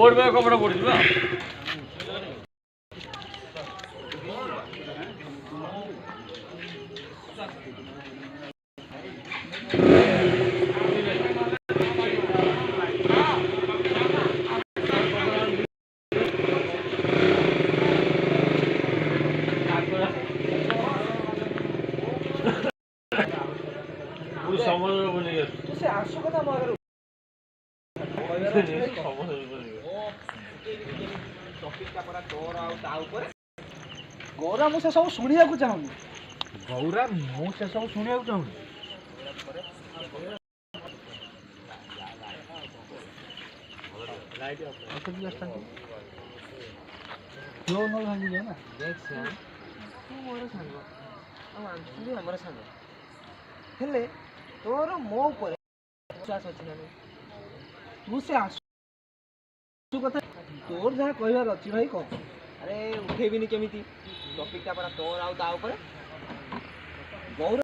পড়বে কপড়া পড়িস না সময় বলে গেছে সে 800 কথা মগার ଟପିକଟା ପରା ତୋର ଆଉ ତା ଉପରେ ଗୌରା ମୁଁ ସେ ସବୁ ଶୁଣିବାକୁ ଚାହୁଁନି ଗୌରା ମୁଁ ସେ ସବୁ ଶୁଣିବାକୁ ଚାହୁଁନି ମୋର ସାଙ୍ଗ ଆଉ ଆଞ୍ଚୁଲି ଆମର ସାଙ୍ଗ ହେଲେ ତୋର ମୋ ଉପରେ ବିଶ୍ୱାସ ଅଛି ନା ନାହିଁ ତୁ ସେ ଆସୁ କଥା ତୋର ଯାହା କହିବାର ଅଛି ଭାଇ କହ ଆରେ ଉଠେଇବିନି କେମିତି ଟପିକଟା ପରା ତୋର ଆଉ ତା ଉପରେ ଗୌର